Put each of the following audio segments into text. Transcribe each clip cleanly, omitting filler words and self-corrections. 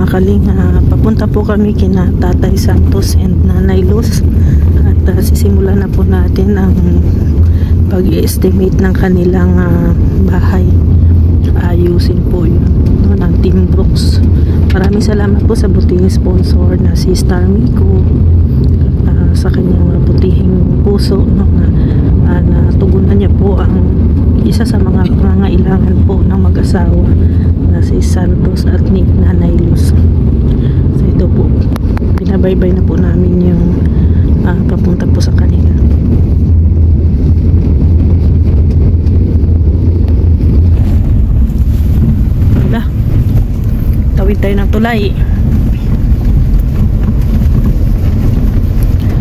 mga kalinga, papunta po kami kina Tatay Santos and Nanay Luz at sisimulan na po natin ang pag-estimate ng kanilang bahay. Ayusin po yun, no, ng Team Brooks. Maraming salamat po sa butihing sponsor na si Star Miko, sa kanyang butihing puso, no, natugunan niya po ang isa sa mga pangangailangan po ng mag-asawa na si Santos at ni Nanay Luz. So ito po, pinabaybay na po namin yung papunta po sa kanila. Wala, tawid tayo ng tulay.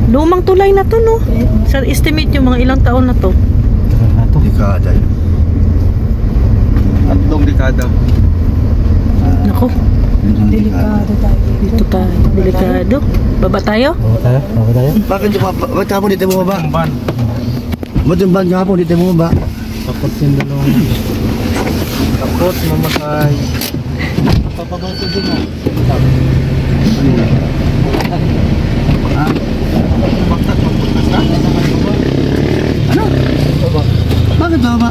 Lumang tulay na to, no? Sir, estimate yung mga ilang taon na to. Dekada yun. Tatlong dekada. Nako, Delikado tayo. dito tayo. Delikado. Baba tayo? Baba tayo? Bakit ba't hapon dito mo ba? Ban. Ba't yung ban hapon dito mo ba? Takot yung dalawang. Takot, mamatay. Papabato din mo. Ano? Bakit ba?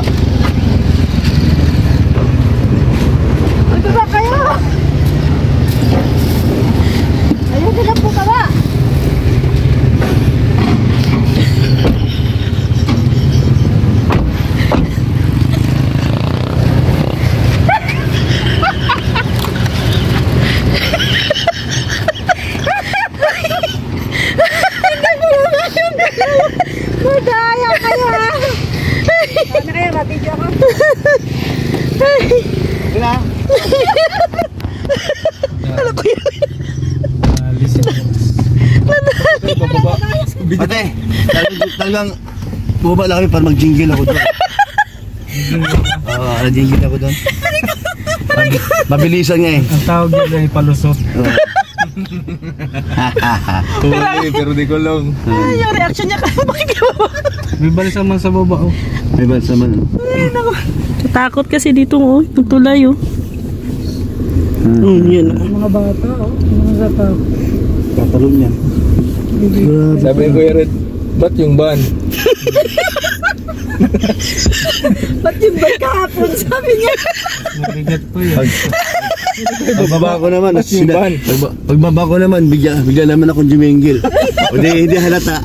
Ano ba kayo? Ayun sila po ka ba? Madaya kayo ha! Sana kayo, matidyo ako. Wala. Ano ko yun? Listen. Ate, talagang bumaba lang kami para mag-jingle ako doon. Oo, jingle ako doon. Mabilisan nga eh. Ang tawag nila ay palusot. Pero di ko lang. Ay, yung reaction niya kaya makikibaba. May balsa man sa baba, oh. May bansa man. Ay, naku. Takot kasi dito, oh. Yung tulay, oh. Yun, oh. Mga bata, oh. Mga bata. Tatalon yan. Sabi ko, Yaret, ba't yung ban? Ba't yung ba kahapon? Sabi niya. Mabigat po yun. Pagbaba ko naman, yung ban? pagbaba ko naman, bigla naman akong jumingil. O hindi halata.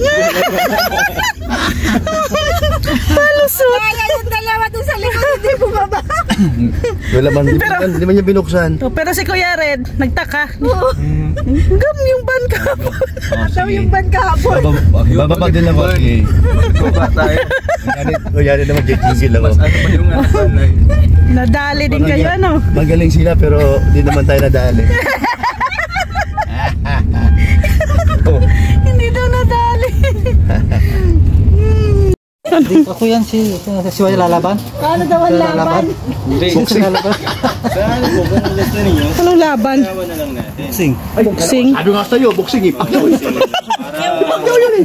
Malusot. Kaya yung dalawa doon sa likod, hindi bumaba. Wala man, hindi man niya binuksan. Oh, pero si Kuya Red, nagtaka. Gam yung ban kahapon. Ataw yung ban kahapon. Bababa din ako. Baba tayo. Kunyari naman, jingil ako. Ano ba yung ban ay? Nadali din kayo, ano? Magaling sila pero di naman tayo nadali. Hindi daw nadali. Ako yan si Wala lalaban? Paano daw ang laban? Hindi. Boxing. Saan po? Kung gusto ninyo, Anong laban? tawa na lang natin. Boxing. Boxing. Sabi nga sa'yo, boxing eh.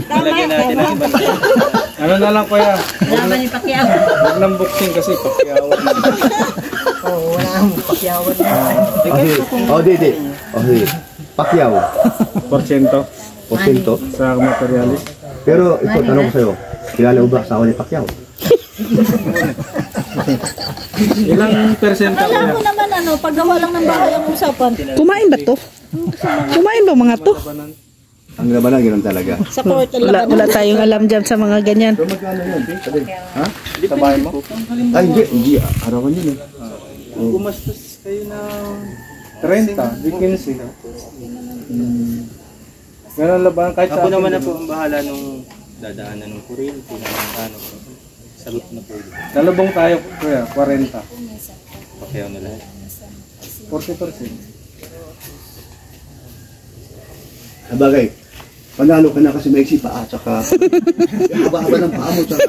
Lagyan natin ang iba. Ano na lang kuya? Laban yung pakyaw. Huwag ng boxing kasi pakyawan. Oo, wala akong pakyawan na. Oh, di. Oh, di. Pakyaw. Porsyento Porsyento. sa materialis. Pero ito, tanong ko sa'yo. Kilala mo ba asawa ni Pacquiao? Ilang persento Alam kuya? ko naman ano, paggawa lang ng bahay ang usapan. Kumain ba to? Kumain ba mga to? Ang labanan, ganoon talaga. Sa court, Wala tayong alam dyan sa mga ganyan. Pero magkano yan? Ha? Sa bahay mo? Ay, hindi. Arawan yun eh. Gumastos kayo na 30, di 15. Ganun laban kahit Ako sa naman na po ang bahala nung dadaanan ng kuryente ng ano po. Sagot na po. Dalabong tayo kuya, 40. Pakyaw na lahat. 40%. Sabagay, panalo ka na kasi maiksi paa, tsaka haba-haba ng paa mo, tsaka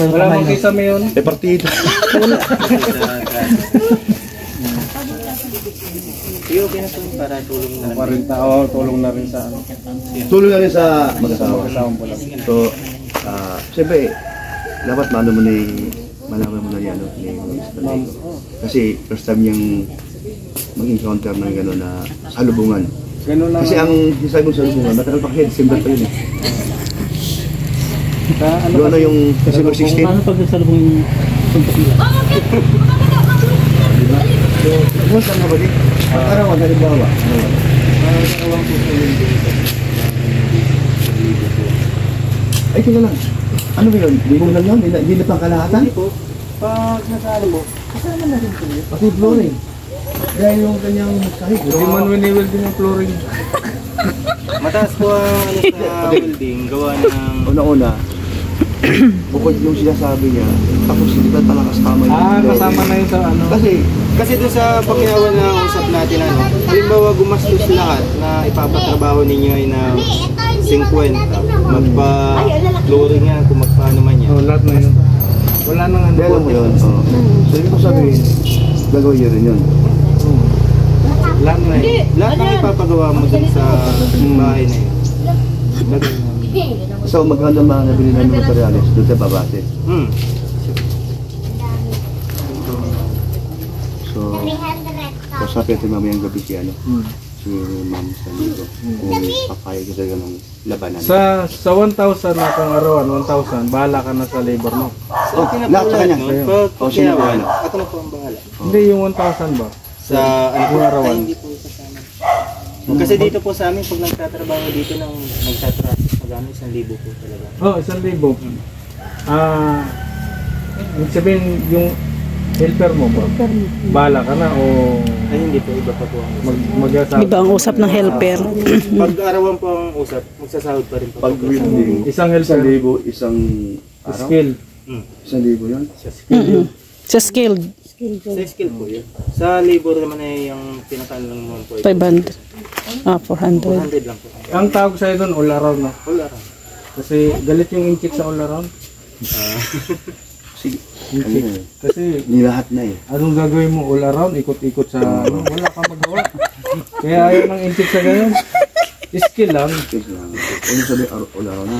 Wala mang kisa mo yun. partido. Iyo, okay na po para tulong na lang. 40, oh, tulong na rin sa ano. Tuloy na rin sa mag-asawa. Kasama po lang. So, siyempre, dapat malaman mo na yan, no, ni Mr. Nico. Kasi first time niyang mag-encounter ng gano'n na salubungan. Ganun lang. Kasi ang sinasabi mong salubungan, matagal pa kasi December pa yun eh. Yung ano yung December 16? Paano pag nagsalubong yung suntok nila? Kung saan nga ba din? Pag-arawan, halimbawa. Nakakawang po sa mundo. Ay, ito na lang. Ano ba yun? Bigong lang yun? Hindi na pang kalahatan? Hindi po. Pag nasalo mo, kasama na rin po yun. Pati flooring. Dahil yung kanyang sahig. Hindi man winiwil din yung flooring. Mataas po ang ano sa welding, gawa ng... Una-una, bukod yung sinasabi niya, tapos hindi ba pala kasama yung flooring? Kasama na yun sa ano. Kasi doon sa pagkinawan na usap natin, ano, halimbawa gumastos lahat na ipapatrabaho ninyo ay na 50, magpa-flooring yan, kung magpaano man yan. Lahat na yun. Wala nang ano. Dahil mo yun. So, ibig ko sabihin, gagawin niyo rin yun. Lahat na yun. Lahat ng ipapagawa mo dun sa bahay na yun. So, magkano mga nabili namin materials doon sa babase. So, kausapin natin mamayang gabi si ano. Si Ma'am Sanito. Kung papayag ka sa ganong labanan. Sa 1,000 na kung arawan, 1,000, bahala ka na sa labor mo. Oh, lahat sa kanya. Pag O, sino ba pagkinawan, ano? ako na po ang bahala. Hindi yung 1,000 ba? Sa ano po, arawan. ay, hindi po kasama. Kasi dito po sa amin, pag nagtatrabaho dito ng nagtatrabaho, magamit 1,000 po talaga. Oh, 1,000. Ibig sabihin yung helper mo ba? Bahala ka na o Ay, hindi po, iba pa po ang usap. mag-asap? Iba ang usap ng helper. Pag arawan po ang usap, magsasahod pa rin po. Pag welding, Isang helper, 1,000, isang araw? skill. 1,000 yun? Sa skilled, Sa skill po yun. Sa labor naman ay yung pinakaano lang naman po. 500. 400. 400 lang po. Ang tawag sa'yo doon, all around na. All around. Kasi galit yung inchik sa all around. Sige. Ano yun? Kasi Nilahat na eh. anong gagawin mo all around, ikot-ikot sa ano, wala kang magawa. Kaya ayaw ng inchik sa ganun. Skill lang. Yes lang. Ano sabi, araw na.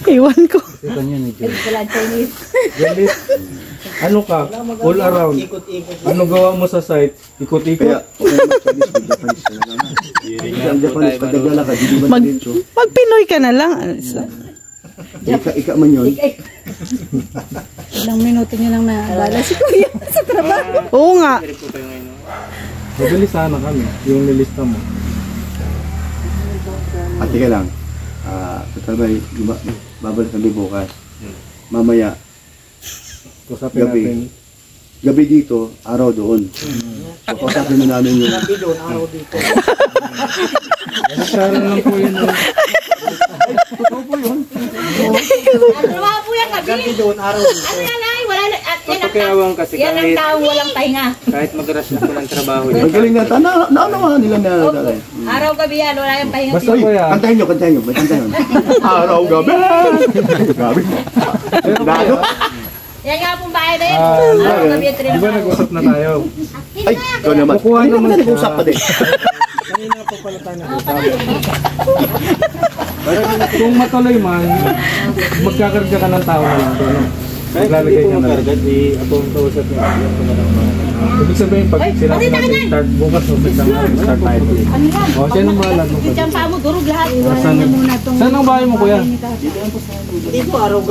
Iwan ko. Kasi kanya ni Joe. Galit. Ano ka? All around. Ano gawa mo sa site? Kaya, Ikot-ikot. okay naman, Chinese, may Japanese ka na naman. Kasi ang Japanese, pag nagdala ka, hindi ba Mag, diretso? mag Pinoy ka na lang. Ika man yun. Ilang minuto nyo lang naalala si Kuya sa trabaho. Oo nga. Pero po kayo ngayon. Mabilis sana kami, yung nilista mo. At tika lang, total ba, babalik kami bukas. Mamaya, Kusapin Gabi. natin. gabi dito, araw doon. So, kausapin na namin yung... Kasaran lang po yun. Trabaho po yan gabi. Ano yan ay, wala na. At yan ang Pagkinawan kasi yan ang kahit, taong walang pahinga. kahit mag-rush na po ng trabaho Ang yun. galing natin, naanawahan nila na... Araw gabi yan, wala yung pahinga. Basta Uy, po yan. kantahin nyo, may kantahin. Araw, gabi! Gabi. Lalo? Yan nga pong bahay na yan. Ah, Araw gabi at Di ba nag-usap na tayo? Ay, ikaw naman. Kukuha Kanina naman naman nag-usap pa din. Kanina po pala tayo nag-usap. Kung matuloy man, magkakarga ka ng tao na lang doon. Kahit Maglalagay hindi po ka na lang. magkaragad, ako ang kausap niya. Yan po na lang. Ibig sabihin, pag sinabi natin start bukas, umpisa na start tayo ulit. O, siya nang bahala nung Si Champa mo, durog lahat. Saan ang bahay mo, kuya?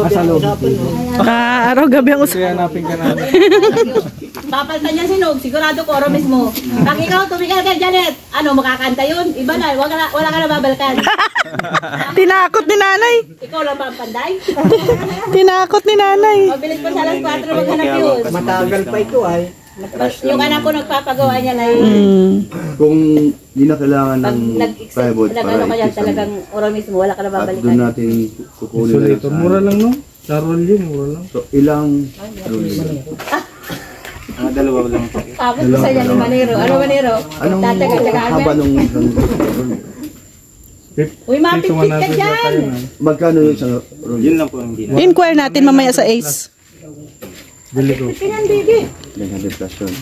Sa loob. Araw-gabi ang usap. Kaya hanapin ka namin. Papaltan niya sinog, sigurado ko, oro mismo. Pag ikaw, tumigil ka, Janet, ano, makakanta yun? Iba na, wala ka na babalkan. Tinakot ni nanay. Ikaw lang ba ang panday? Tinakot ni nanay. Mabilis pa sa alas 4 maghanap yun. Matagal pa ito ay. Yung anak ko nagpapagawa niya na yun. Kung hindi na kailangan Pag ng nag-accept, plywood nag-ano para ka yan, ikis talagang oro mismo, wala ka na at doon babalikan. natin kukunin na lang Insulator, sa mura lang no? Sa rolyo, mura lang. So, ilang rolling? Mga dalawa lang po. Tapos ko sa yan, Manero. Ano, Manero? Anong Tatsaga-tsagaan haba yan. nung isang rolling? Uy, mapipit ka dyan! Magkano yung isang rolling? Yun lang po ang hindi na. Inquire natin mamaya sa Ace. Bili ko. Tingnan, baby. 900 plus yun.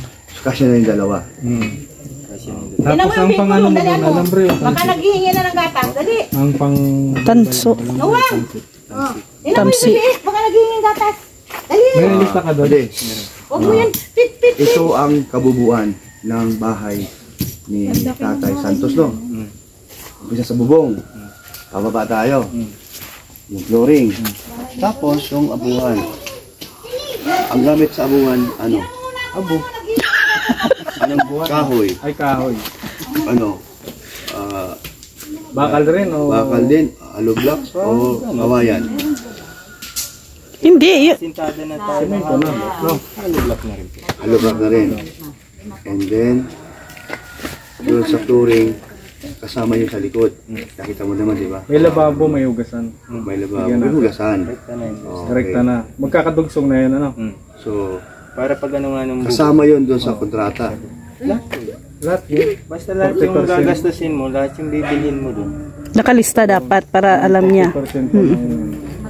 Kasi na yung dalawa. Kasi yung Tingnan Tapos mo ang yung pang ping ano mo, dali mo. alambre yung Baka naghihingi na ng gatas. Dali. ang pang... Tanso. Nawang! Tingnan mo Tamsi. yung bilis. Baka naghihingi ng gatas. Dali. May lista ka doon. Hindi. Huwag mo yan. Pit, pit, pit. Ito ang kabubuan. ng bahay ni Tatay Santos, no? Umpisa sa bubong. Pababa tayo. Yung flooring. Tapos, yung abuhan. Ang gamit sa abuhan, ano? Abo. Anong kahoy? Ay, kahoy. Ano? Bakal rin o? Bakal din, hollow blocks o kawayan. Hindi. Sintada na tayo. Semento na. No. Hollow block na rin. And then, doon sa flooring, kasama yung sa likod. Nakita mo naman, di ba? May lababo, may hugasan. May lababo, may hugasan. Direkta na. Magkakadugsong na yan, ano? So, Para pag ano nga nung kasama yun doon sa kontrata. Lahat yun. basta lahat yung 40%. gagastusin mo, lahat yung bibilhin mo doon. Nakalista dapat para alam niya. 40% na yun.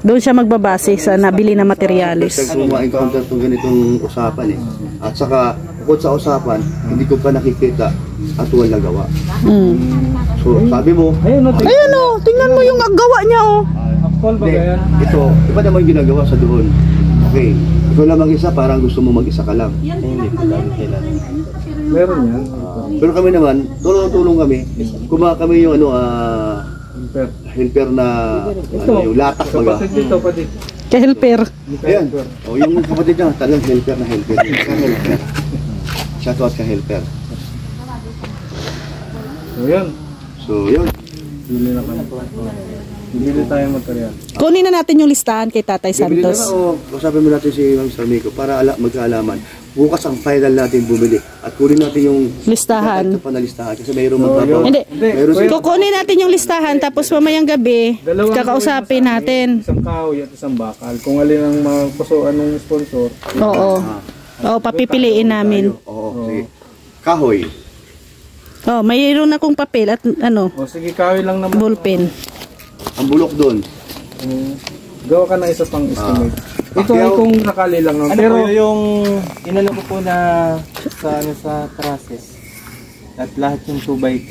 Doon siya magbabase sa nabili na materyales. Kung ma-encounter itong ganitong usapan eh. At saka, bukod sa usapan, hindi ko pa nakikita at walang nagawa. So, sabi mo, Ayun, no, Ayan o, tingnan mo yung gawa niya o. actual ba hindi, yan? ito, iba naman yung ginagawa sa doon. Okay, ikaw lang mag-isa, parang gusto mo mag-isa ka lang. Hindi ko lang kailangan. Meron yan. Pero kami naman, tulong-tulong kami. Kumaha kami yung Pero, helper na, yung latak baga. kapatid dito, kapatid. Ka-helper. Ayan, o yung kapatid niya, talagang helper na helper. Ka-helper. Shout out ka-helper. So, yun. So, yun. Bili na kami. Bili tayong material. Kunin na natin yung listahan kay Tatay Bibili na Santos. o usapin mo natin si Ma'am Sarmico para magkaalaman. Bukas ang final natin bumili at kunin natin yung Listahan. ito pa na listahan kasi mayroong magbabaw. Hindi. Mayroon si Kukunin natin yung listahan tapos mamayang gabi kakausapin natin. Isang kahoy at isang bakal. Kung alin ang mapusuan ng sponsor. Oo. Oo, papipiliin namin. Oo, sige. Kahoy. Oh, mayroon akong papel at ano, O sige, kahoy lang naman. ballpen. Ang bulok doon. Gawa ka na isa pang estimate. Ito ay Pacquiao. kung nakali lang. No? Ano Pero, po yung inano ko po na sa trusses at lahat yung 2x3.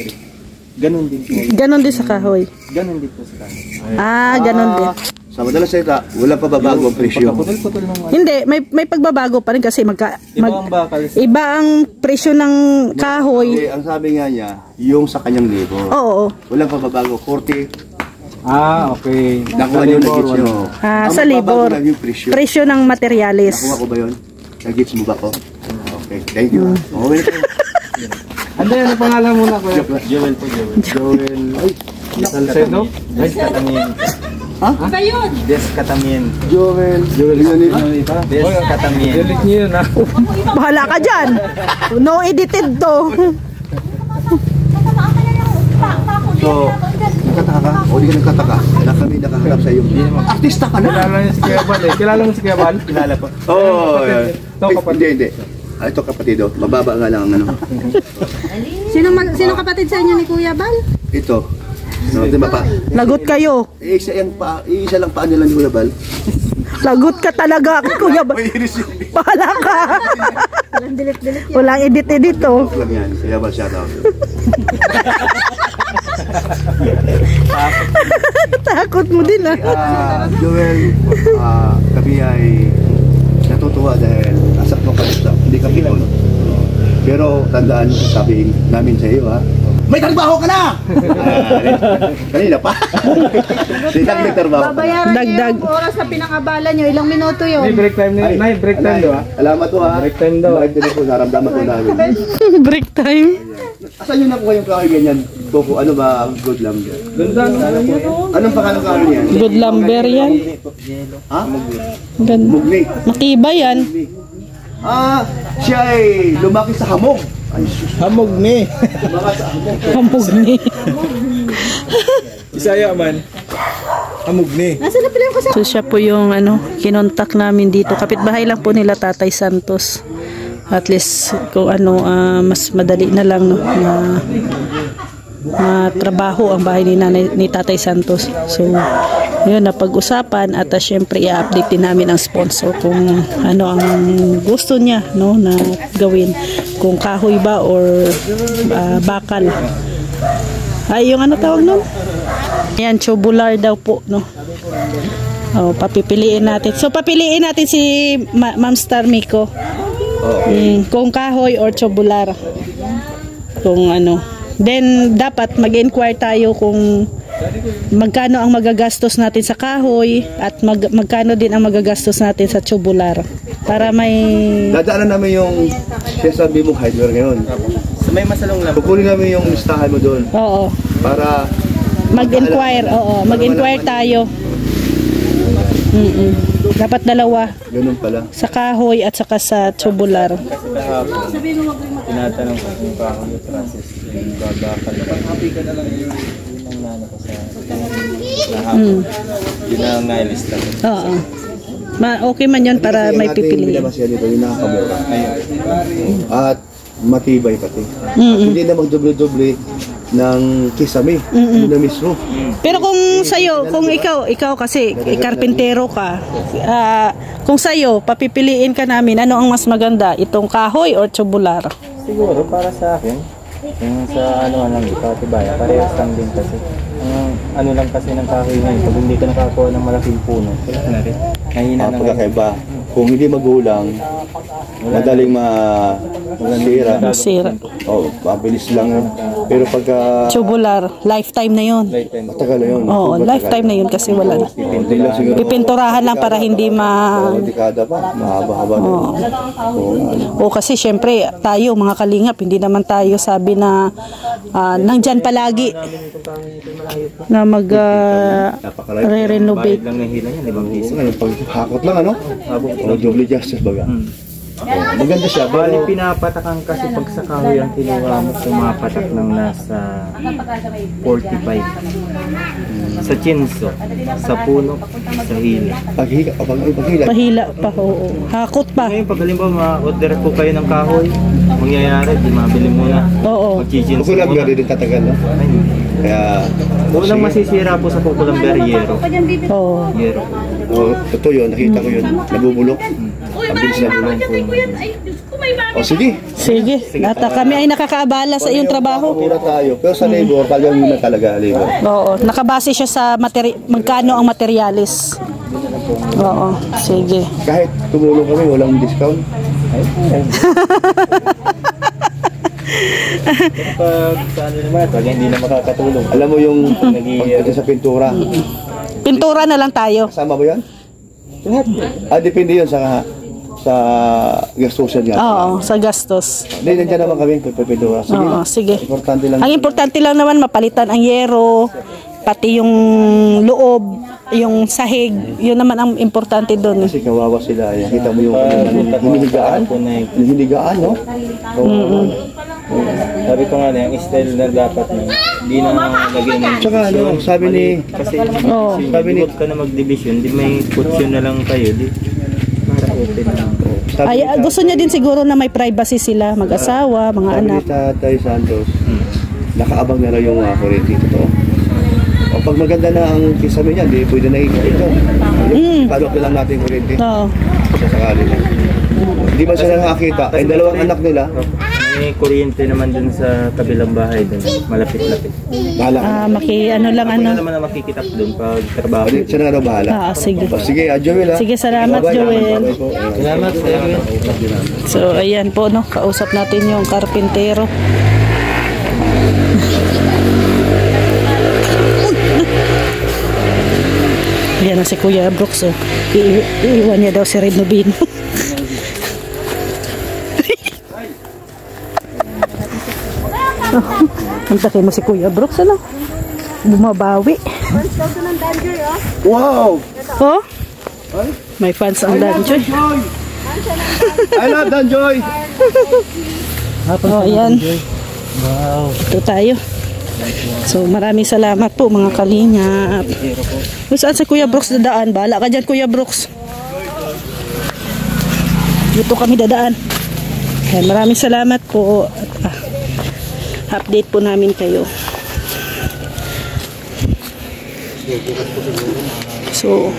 Ganon din po. Ganon din sa kahoy. Ganon din po sa kanya. Ah, ganon din. Sa madalas salita, wala pa babago ang presyo. Putol-putol nung ano. Hindi, may pagbabago pa rin kasi Iba ang bakal. iba ang presyo ng kahoy. Ang sabi nga niya, yung sa kanyang labor. Oo. Walang pababago. 40, okay. nakuha niyo na gits niyo. Ah, Ang sa magbabago labor. lang yung presyo. Presyo ng materyales. Nakuha ko ba yun? Nag-gits mo ba ko? Okay, thank you. Okay. Ano yan? Ang pangalan muna ko? Jewel po, Jewel. Joel. Salcedo? Des Katamien. Iba yun. Des Katamien. Joel. Joel. Des Katamien. Delete niyo yun, ha? Bahala ka dyan. No edited to. So, nakataka ka? O di ka nagkataka? Na kami nakaharap sa iyo. Artista ka na! Kilala niyo si Kuya Bal eh. Kilala mo si Kuya Bal? Kilala po. Oo. Ito, kapatid. Hindi. Ito kapatid. Mababa nga lang ang ano. Sino kapatid sa inyo ni Kuya Bal? Ito. No, di ba pa? Lagot kayo. Isa lang paa nila ni Kuya Bal. Lagot ka talaga, Kuya Bal. Bahala ka. Walang edit-edit to. Lang yan. Kuya Bal, shout out. Takot mo din ah. Joel, kami ay natutuwa dahil asap mo kami sa hindi kami doon. Pero tandaan mo sabihin namin sa iyo ha. May trabaho ka na! Kanina pa. Sikat may trabaho ka na. Babayaran Dagdag. niyo yung oras na pinangabalan niyo. Ilang minuto May yun. break time na. May break time daw, ha? Alamat to ha. Break time daw. Break time po, naramdaman ko namin. Break time. Asan yun na po kayong kahoy ganyan? Koko, ano ba ang good lumber? Ganda, no? Anong pangalan ng kahoy niyan? Good lumber yan. Ha? Ganda. Mugni. Matibay yan. Siya ay lumaki sa hamog. Ay, sus. Hamog ni. Lumaki sa hamog. Hampog ni. Isaya man. Hamog ni. Nasaan na pala yung kasama? So siya po yung ano, kinontak namin dito. Kapitbahay lang po nila Tatay Santos. At least kung ano, mas madali na lang no, trabaho ang bahay ni Tatay Santos. So yun, napag-usapan at syempre i-update din namin ang sponsor kung ano ang gusto niya no, na gawin. Kung kahoy ba or bakal. Ay, yung ano tawag nun? Ayan, tubular daw po, no? Oh, papipiliin natin. So, papiliin natin si Ma'am Star Miko. Kung kahoy or tubular. Kung ano. Then, dapat mag-inquire tayo kung magkano ang magagastos natin sa kahoy at magkano din ang magagastos natin sa tubular. Para may... Dadaanan namin yung sinasabi mong hardware ngayon. Sa may masalong lang. Kukunin namin yung listahan mo doon. Oo. Para Mag-inquire. Oo. Mag-inquire tayo. Dapat dalawa. ganun pala. Sa kahoy at saka sa tubular. Tinatanong ko kung paano yung process. Yung babakal. Happy ka na lang yun. Yun ang nano ko sa lahat. Yun ang nailista ko. Oo. Okay man yun para may pipiliin. Hindi naman siya dito, yung nakakamura. At matibay pati. At hindi na magdoble-doble ng kisame. Yun na mismo. Pero kung sa'yo, kung ikaw kasi, karpintero ka, kung sa'yo, papipiliin ka namin, ano ang mas maganda? Itong kahoy or tubular? Siguro para sa akin, yung sa ano lang, patibay, parehas lang din kasi. Ano lang kasi ng kahoy ngayon, pag hindi ka nakakuha ng malaking puno, wala na rin. Mahina na Pagkakaiba. Kung hindi magulang, madaling masira. Oh, mabilis lang yun. Pero pagka Tubular, lifetime na yun. matagal na yun. Oo, lifetime na yun kasi wala na. Hindi lang siguro. Pipinturahan lang para hindi Dekada pa, mahaba-haba na. O kasi syempre, tayo mga kalingap, hindi naman tayo sabi na nandyan palagi na re-renovate. Lang ng hila niya, 5 piso. Ngayon, paghakot lang, ano? O, double justice baga. Maganda siya. Bali pinapatakan kasi pag sa kahoy ang kinuha mo, pumapatak ng nasa 45. Sa chinso, sa puno, sa hila. Paghila. Pahila pa, oo. Hakot pa. Ngayon, pag halimbawa ma-order po kayo ng kahoy, mangyayari, di mabili muna. Oo. Mag-chinso Kukulang nga muna. rin tatagal, no? Kaya, Unang masisira po sa kukulang beryero. Oo. Yero. ito yun, nakita ko yun. Nabubulok. Ang bilis na bulok. O, sige. Sige. At kami ay nakakaabala sa iyong trabaho. Mura tayo. Pero sa labor, talagang muna talaga labor. Oo. Nakabase siya sa magkano ang materialis. Oo. Sige. Kahit tumulong kami, walang discount. Pag sa ano naman, pag hindi na makakatulong. Alam mo yung pagdating sa pintura. Pintura na lang tayo. Kasama mo yan? Depende yun sa gastusan yan. Oo. Sa gastos. Hindi, nandiyan naman kami pintura. Sige. Oo. Sige. Importante lang. Ang importante lang naman mapalitan ang yero, pati yung loob, yung sahig, yun naman ang importante doon. Kasi kawawa sila. Yan. Kita mo yung hinihigaan. Yung hinihigaan, no? Sabi ko nga na, yung style na dapat na, hindi na lagyan ng Tsaka ano, sabi ni... kasi sabi ni... ka na mag-division, di may kutsyon na lang kayo, di para open na. Ay, gusto niya din siguro na may privacy sila, mag-asawa, mga Sabi anak. ni Tatay Santos, nakaabang na lang yung kuryente ito. O pag maganda na ang kisame niya, di pwede na ito. Padok na lang natin yung kuryente. Oo. Sa sakali na. Hindi ba sila nakakita? Ay, dalawang anak nila. May kuryente naman dun sa kabilang bahay dun, malapit-lapit. Bahala. Ano lang Ako ano. na naman ang makikita dun pag trabaho. Siya na raw bahala. Sige. O, sige, Joel ha. Sige, salamat, Bye-bye. Joel. Bye-bye po. Salamat sa iyo. So, ayan po, no. Kausap natin yung karpintero. Ayan na si Kuya Brooks, oh. Iiwan niya daw si Red Nubino. Ang takay mo si Kuya Brooks, ano? Bumabawi. Wow! Oh? May fans ang Danjoy. I love Danjoy! Oh, ayan. Wow. Ito tayo. So, maraming salamat po mga kalingap. Saan si Kuya Brooks dadaan? Bahala ka dyan, Kuya Brooks. Dito kami dadaan. Ayan, maraming salamat po. Update po namin kayo. So,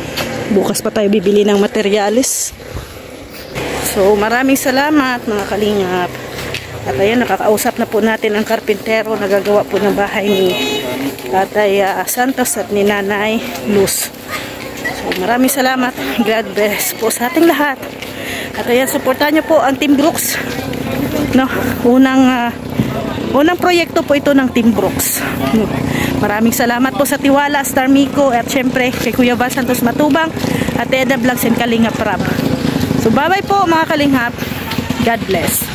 bukas pa tayo bibili ng materyales. So, maraming salamat mga kalingap. At ayan, nakakausap na po natin ang karpintero na gagawa po ng bahay ni Tatay Santos at ni Nanay Luz. So, maraming salamat. God bless po sa ating lahat. At ayan, supportahan niyo po ang Team Brooks. No, unang proyekto po ito ng Team Brooks. No. Maraming salamat po sa tiwala, Star Miko, at syempre kay Kuya Val Santos Matubang at Eda Vlogs and Kalingap Rab. So bye-bye po mga Kalingap. God bless.